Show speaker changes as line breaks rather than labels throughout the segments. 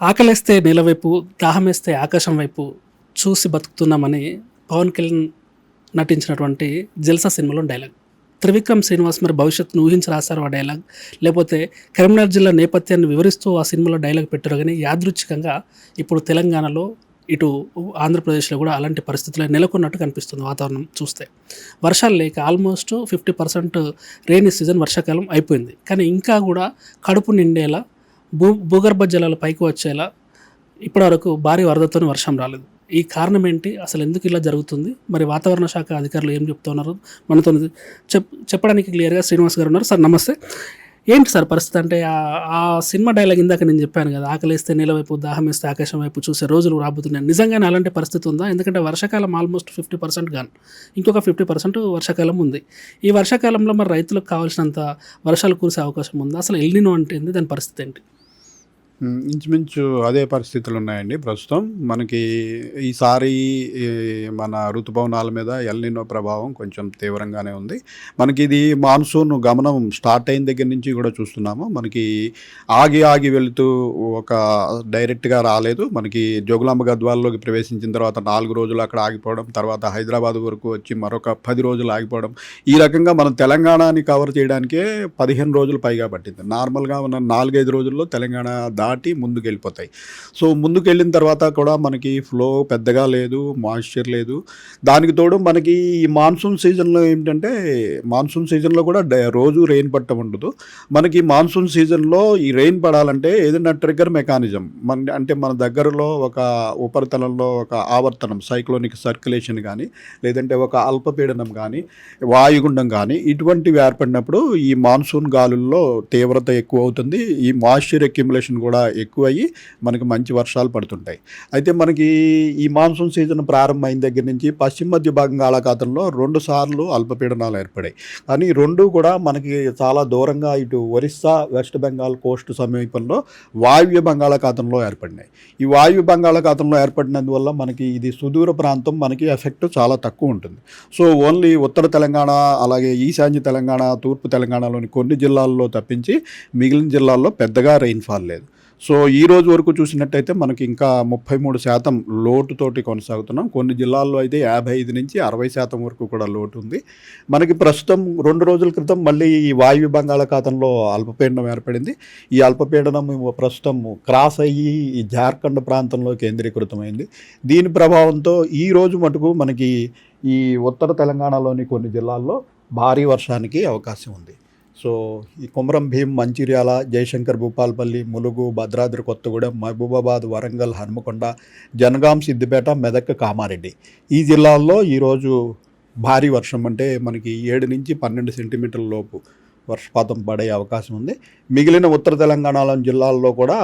ఆకలేస్తే నేల వైపు, దాహమేస్తే ఆకాశం వైపు చూసి బతుకుతున్నామని పవన్ కళ్యాణ్ నటించినటువంటి 'జల్సా' సినిమాలో డైలాగ్. త్రివిక్రమ్ శ్రీనివాస్ మరి భవిష్యత్తును ఊహించి రాశారు ఆ డైలాగ్, లేకపోతే కరీంనగర్ జిల్లా నేపథ్యాన్ని వివరిస్తూ ఆ సినిమాలో డైలాగ్ పెట్టారు. కానీ యాదృచ్ఛికంగా ఇప్పుడు తెలంగాణలో, ఇటు ఆంధ్రప్రదేశ్లో కూడా అలాంటి పరిస్థితులు నెలకొన్నట్టు కనిపిస్తుంది. వాతావరణం చూస్తే వర్షాలు లేక ఆల్మోస్ట్ 50% రెయినీ సీజన్, వర్షాకాలం అయిపోయింది. కానీ ఇంకా కూడా కడుపు నిండేలా, భూగర్భ జలాలు పైకి వచ్చేలా ఇప్పటివరకు భారీ వరదతో వర్షం రాలేదు. ఈ కారణం ఏంటి? అసలు ఎందుకు ఇలా జరుగుతుంది? మరి వాతావరణ శాఖ అధికారులు ఏం చెప్తున్నారు? మనతో చెప్పడానికి క్లియర్గా శ్రీనివాస్ గారు ఉన్నారు. సార్ నమస్తే. ఏంటి సార్ పరిస్థితి? అంటే ఆ సినిమా డైలాగ్ ఇందాక నేను చెప్పాను కదా, ఆకలిస్తే నేల వైపు, దాహం వేస్తే ఆకాశం వైపు చూసే రోజులు రాబోతున్నాయి. నిజంగానే అలాంటి పరిస్థితి ఉందా? ఎందుకంటే వర్షాకాలం ఆల్మోస్ట్ 50% గాను, ఇంకొక 50% వర్షాకాలం ఉంది. ఈ వర్షాకాలంలో మరి రైతులకు కావాల్సినంత వర్షాలు కురిసే అవకాశం ఉందా? అసలు ఎల్నినో అంటే ఏంది? దాని పరిస్థితి ఏంటి?
ఇంచుమించు అదే పరిస్థితులు ఉన్నాయండి ప్రస్తుతం. మనకి ఈసారి ఈ మన ఋతుపవనాల మీద ఎల్‌నినో ప్రభావం కొంచెం తీవ్రంగానే ఉంది. మనకి ఇది మాన్సూన్ గమనం స్టార్ట్ అయిన దగ్గర నుంచి కూడా చూస్తున్నాము. మనకి ఆగి వెళుతూ ఒక డైరెక్ట్‌గా రాలేదు. మనకి జోగులాంబ గద్వాలలోకి ప్రవేశించిన తర్వాత 4 రోజులు అక్కడ ఆగిపోవడం, తర్వాత హైదరాబాద్ వరకు వచ్చి మరొక 10 రోజులు ఆగిపోవడం. ఈ రకంగా మనం తెలంగాణని కవర్ చేయడానికే 15 రోజులు పైగా పట్టింది. నార్మల్‌గా ఉన్న 4, 5 రోజుల్లో తెలంగాణ దాటి ముందుకెళ్ళిపోతాయి. సో ముందుకెళ్ళిన తర్వాత కూడా మనకి ఫ్లో పెద్దగా లేదు, మాయిశ్చర్ లేదు. దానికి తోడు మనకి ఈ మాన్సూన్ సీజన్లో ఏంటంటే, మాన్సూన్ సీజన్లో కూడా రోజు రెయిన్ పట్టం ఉండదు. మనకి మాన్సూన్ సీజన్లో ఈ రెయిన్ పడాలంటే ఏదైనా ట్రిగ్గర్ మెకానిజం అంటే మన దగ్గరలో ఒక ఉపరితలంలో ఒక ఆవర్తనం, సైక్లోనిక్ సర్క్యులేషన్ కానీ, లేదంటే ఒక అల్పపీడనం కానీ, వాయుగుండం కానీ ఇటువంటివి ఏర్పడినప్పుడు ఈ మాన్సూన్ గాలుల్లో తీవ్రత ఎక్కువ అవుతుంది. ఈ మాయిశ్చర్ అక్యుములేషన్ కూడా ఎక్కువయ్యి మనకి మంచి వర్షాలు పడుతుంటాయి. అయితే మనకి ఈ మాన్సూన్ సీజన్ ప్రారంభమైన దగ్గర నుంచి పశ్చిమ మధ్య బంగాళాఖాతంలో 2 సార్లు అల్పపీడనాలు ఏర్పడాయి. కానీ 2 కూడా మనకి చాలా దూరంగా ఇటు ఒరిస్సా, వెస్ట్ బెంగాల్ కోస్ట్ సమీపంలో వాయువ్య బంగాళాఖాతంలో ఏర్పడినాయి. ఈ వాయువ్య బంగాళాఖాతంలో ఏర్పడినందువల్ల మనకి ఇది సుదూర ప్రాంతం, మనకి ఎఫెక్ట్ చాలా తక్కువ ఉంటుంది. సో ఓన్లీ ఉత్తర తెలంగాణ, అలాగే ఈశాన్య తెలంగాణ, తూర్పు తెలంగాణలోని కొన్ని జిల్లాల్లో తప్పించి మిగిలిన జిల్లాల్లో పెద్దగా రెయిన్ఫాల్ లేదు. సో ఈ రోజు వరకు చూసినట్టయితే మనకి ఇంకా 33% లోటుతోటి కొనసాగుతున్నాం. కొన్ని జిల్లాల్లో అయితే 55 నుంచి 60% వరకు కూడా లోటు ఉంది. మనకి ప్రస్తుతం 2 రోజుల క్రితం మళ్ళీ ఈ వాయువ్య బంగాళాఖాతంలో అల్పపీడనం ఏర్పడింది. ఈ అల్పపీడనం ప్రస్తుతం క్రాస్ అయ్యి ఈ జార్ఖండ్ ప్రాంతంలో కేంద్రీకృతమైంది. దీని ప్రభావంతో ఈ రోజు మటుకు మనకి ఈ ఉత్తర తెలంగాణలోని కొన్ని జిల్లాల్లో భారీ వర్షానికి అవకాశం ఉంది. సో ఈ కొమరం భీం, మంచిర్యాల, జయశంకర్ భూపాలపల్లి, ములుగు, భద్రాద్రి కొత్తగూడెం, మహబూబాబాద్, వరంగల్, హన్మకొండ, జనగాం, సిద్దిపేట, మెదక్, కామారెడ్డి ఈ జిల్లాల్లో ఈరోజు భారీ వర్షం, అంటే మనకి 7 నుంచి 12 సెంటీమీటర్ల లోపు వర్షపాతం పడే అవకాశం ఉంది. మిగిలిన ఉత్తర తెలంగాణలోని జిల్లాల్లో కూడా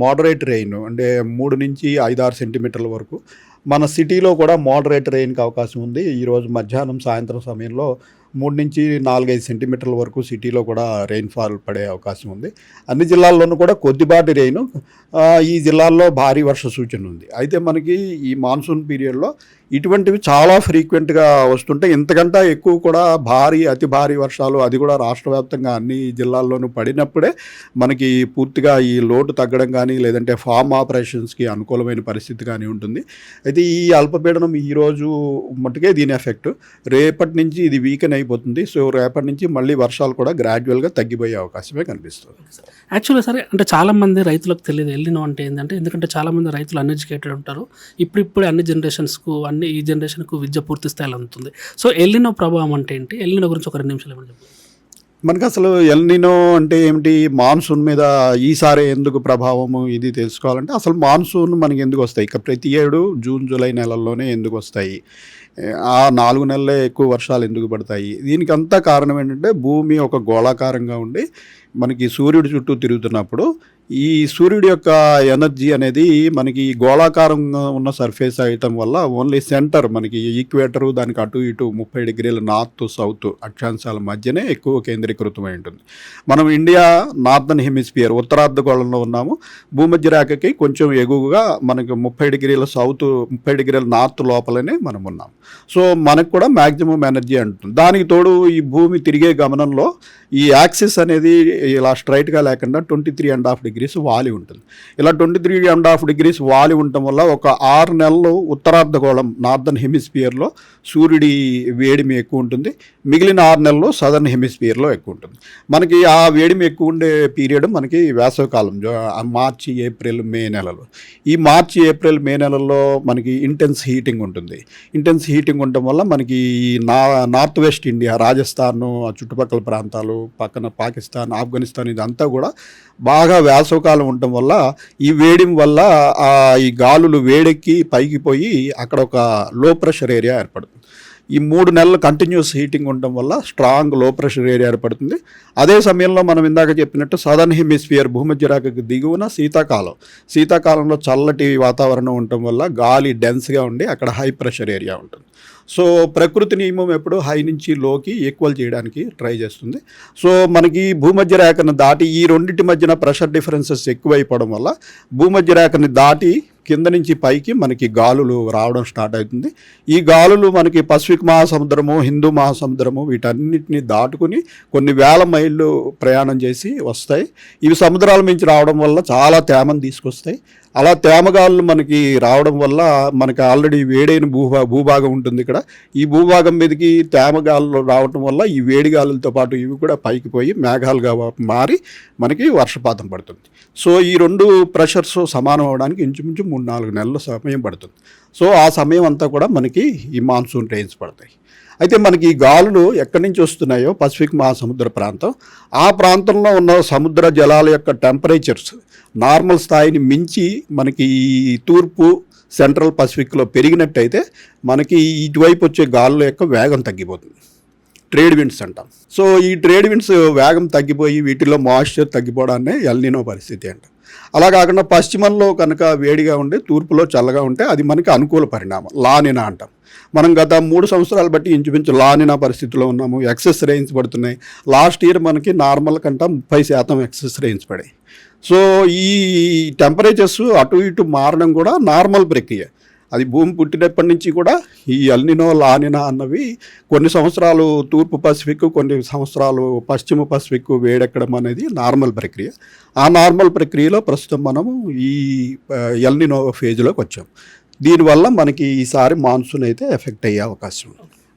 మోడరేట్ రెయిన్, అంటే 3 నుంచి 5-6 సెంటీమీటర్ల వరకు. మన సిటీలో కూడా మోడరేట్ రెయిన్కి అవకాశం ఉంది. ఈరోజు మధ్యాహ్నం, సాయంత్రం సమయంలో 3 నుంచి 4-5 సెంటీమీటర్ల వరకు సిటీలో కూడా రెయిన్ఫాల్ పడే అవకాశం ఉంది. అన్ని జిల్లాల్లోనూ కూడా కొద్దిపాటి రెయిన్, ఈ జిల్లాల్లో భారీ వర్ష సూచన ఉంది. అయితే మనకి ఈ మాన్సూన్ పీరియడ్లో ఇటువంటివి చాలా ఫ్రీక్వెంట్గా వస్తుంటాయి. ఇంతకంటే ఎక్కువ కూడా అతి భారీ వర్షాలు, అది కూడా రాష్ట్ర వ్యాప్తంగా అన్ని జిల్లాల్లోనూ పడినప్పుడే మనకి పూర్తిగా ఈ లోటు తగ్గడం కానీ, లేదంటే ఫార్మ్ ఆపరేషన్స్కి అనుకూలమైన పరిస్థితి కానీ ఉంటుంది. అయితే ఈ అల్పపీడనం ఈరోజు మట్టుకే దీని ఎఫెక్ట్. రేపటి నుంచి ఇది వీకెన్ అయిపోతుంది. సో రేపటి నుంచి మళ్ళీ వర్షాలు కూడా గ్రాడ్యువల్గా తగ్గిపోయే అవకాశమే కనిపిస్తుంది.
యాక్చువల్గా సరే, అంటే చాలామంది రైతులకు తెలియదు ఎల్నినో అంటే ఏంటంటే, ఎందుకంటే చాలామంది రైతులు అన్ఎడ్యుకేటెడ్ ఉంటారు. ఇప్పుడే అన్ని జనరేషన్స్కు, ఈ జనరేషన్కు విద్య పూర్తి స్థాయిలో అందుతుంది. సో ఎల్నినో ప్రభావం అంటే ఏంటి? ఎల్నినో గురించి ఒక 2 నిమిషాలు ఏమని చెప్పండి.
మనకు అసలు ఎల్‌నినో అంటే ఏమిటి, మాన్సూన్ మీద ఈసారి ఎందుకు ప్రభావము ఇది తెలుసుకోవాలంటే, అసలు మాన్సూన్ మనకి ఎందుకు వస్తాయి, ఇక ప్రతి ఏడు జూన్, జూలై నెలల్లోనే ఎందుకు వస్తాయి, ఆ 4 నెలలే ఎక్కువ వర్షాలు ఎందుకు పడతాయి? దీనికి అంతా కారణం ఏంటంటే, భూమి ఒక గోళాకారంగా ఉండి మనకి సూర్యుడి చుట్టూ తిరుగుతున్నప్పుడు ఈ సూర్యుడి యొక్క ఎనర్జీ అనేది మనకి గోళాకారంగా ఉన్న సర్ఫేస్ అయ్యటం వల్ల ఓన్లీ సెంటర్, మనకి ఈక్వేటరు దానికి అటు ఇటు 30 డిగ్రీల నార్త్ సౌత్ అక్షాంశాల మధ్యనే ఎక్కువ కేంద్రీకృతమై ఉంటుంది. మనం ఇండియా నార్థన్ హెమిస్ఫియర్, ఉత్తరార్ధగోళంలో ఉన్నాము. భూమధ్య రేఖకి కొంచెం ఎగువగా మనకి 30 డిగ్రీల సౌత్, 30 డిగ్రీల నార్త్ లోపలనే మనం ఉన్నాం. సో మనకు కూడా మ్యాక్సిమం ఎనర్జీ అంటుంది. దానికి తోడు ఈ భూమి తిరిగే గమనంలో ఈ యాక్సిస్ అనేది ఇలా స్ట్రైట్గా లేకుండా 23.5 degrees వాలి ఉంటుంది. ఇలా 23.5 degrees వాలి ఉండటం వల్ల ఒక 6 నెలలు ఉత్తరార్ధగోళం నార్దర్న్ హెమిస్ఫియర్లో సూర్యుడి వేడిమి ఎక్కువ ఉంటుంది, మిగిలిన 6 నెలలు సదర్న్ హెమిస్ఫియర్లో ఎక్కువ ఉంటుంది. మనకి ఆ వేడిమి ఎక్కువ ఉండే పీరియడ్ మనకి వేసవికాలం, మార్చి, ఏప్రిల్, మే నెలలు. ఈ మార్చి, ఏప్రిల్, మే నెలల్లో మనకి ఇంటెన్స్ హీటింగ్ ఉంటుంది. ఇంటెన్స్ హీటింగ్ ఉండటం వల్ల మనకి నార్త్ వెస్ట్ ఇండియా, రాజస్థాన్, చుట్టుపక్కల ప్రాంతాలు, పక్కన పాకిస్తాన్, ఆఫ్ఘనిస్తాన్ ఇదంతా కూడా బాగా వేసవకాలం ఉండటం వల్ల ఈ వేడిం వల్ల ఈ గాలులు వేడెక్కి పైకి పోయి అక్కడ ఒక లో ప్రెషర్ ఏరియా ఏర్పడుతుంది. ఈ 3 నెలలు కంటిన్యూస్ హీటింగ్ ఉండటం వల్ల స్ట్రాంగ్ లో ప్రెషర్ ఏరియా ఏర్పడుతుంది. అదే సమయంలో మనం ఇందాక చెప్పినట్టు సదర్న్ హెమిస్ఫియర్ భూమధ్యరేఖకు దిగువన శీతాకాలంలో చల్లటి వాతావరణం ఉండటం వల్ల గాలి డెన్స్గా ఉండి అక్కడ హై ప్రెషర్ ఏరియా ఉంటుంది. సో ప్రకృతి నియమం ఎప్పుడు హై నుంచి లోకి ఈక్వల్ చేయడానికి ట్రై చేస్తుంది. సో మనకి భూమధ్యరేఖను దాటి ఈ రెండింటి మధ్యన ప్రెషర్ డిఫరెన్సెస్ ఎక్కువైపోవడం వల్ల భూమధ్యరేఖని దాటి కింద నుంచి పైకి మనకి గాలులు రావడం స్టార్ట్ అవుతుంది. ఈ గాలులు మనకి పసిఫిక్ మహాసముద్రము, హిందూ మహాసముద్రము వీటన్నిటిని దాటుకుని కొన్ని వేల మైళ్ళు ప్రయాణం చేసి వస్తాయి. ఇవి సముద్రాల నుంచి రావడం వల్ల చాలా తేమను తీసుకొస్తాయి. అలా తేమగాళ్ళు మనకి రావడం వల్ల మనకి ఆల్రెడీ వేడైన భూభాగం ఉంటుంది ఇక్కడ. ఈ భూభాగం మీదకి తేమగాళ్ళు రావడం వల్ల ఈ వేడి గాలులతో పాటు ఇవి కూడా పైకి పోయి మేఘాలుగా మారి మనకి వర్షపాతం పడుతుంది. సో ఈ 2 ప్రెషర్స్ సమానం అవడానికి ఇంచుమించు 3-4 నెలల సమయం పడుతుంది. సో ఆ సమయం అంతా కూడా మనకి ఈ మాన్సూన్ రెయిన్స్ పడతాయి. అయితే మనకి ఈ గాలులు ఎక్కడి నుంచి వస్తున్నాయో పసిఫిక్ మహాసముద్ర ప్రాంతం, ఆ ప్రాంతంలో ఉన్న సముద్ర జలాల యొక్క టెంపరేచర్స్ నార్మల్ స్థాయిని మించి మనకి ఈ తూర్పు సెంట్రల్ పసిఫిక్లో పెరిగినట్టయితే మనకి ఇటువైపు వచ్చే గాలుల యొక్క వేగం తగ్గిపోతుంది. ట్రేడ్ విండ్స్ అంటాం. సో ఈ ట్రేడ్ విండ్స్ వేగం తగ్గిపోయి వీటిలో మాయిశ్చర్ తగ్గిపోవడాన్ని ఎల్నినో పరిస్థితి అంటాం. అలా కాకుండా పశ్చిమంలో కనుక వేడిగా ఉండి తూర్పులో చల్లగా ఉంటే అది మనకి అనుకూల పరిణామం, లానినా అంటాం. మనం గత 3 సంవత్సరాలు బట్టి ఇంచుమించు లానినా పరిస్థితిలో ఉన్నాము. ఎక్సెస్ రెయిన్స్ పడుతున్నాయి. లాస్ట్ ఇయర్ మనకి నార్మల్ కంటే 30% ఎక్సెస్ రెయిన్స్ పడాయి. సో ఈ టెంపరేచర్స్ అటు ఇటు మారడం కూడా నార్మల్ ప్రక్రియ. అది భూమి పుట్టినప్పటి నుంచి కూడా ఈ ఎల్నినో, లానినా అన్నవి కొన్ని సంవత్సరాలు తూర్పు పసిఫిక్, కొన్ని సంవత్సరాలు పశ్చిమ పసిఫిక్ వేడెక్కడం అనేది నార్మల్ ప్రక్రియ. ఆ నార్మల్ ప్రక్రియలో ప్రస్తుతం మనము ఈ ఎల్నినో ఫేజ్లోకి వచ్చాం. దీనివల్ల మనకి ఈసారి మాన్సూన్ అయితే ఎఫెక్ట్ అయ్యే అవకాశం ఉంది.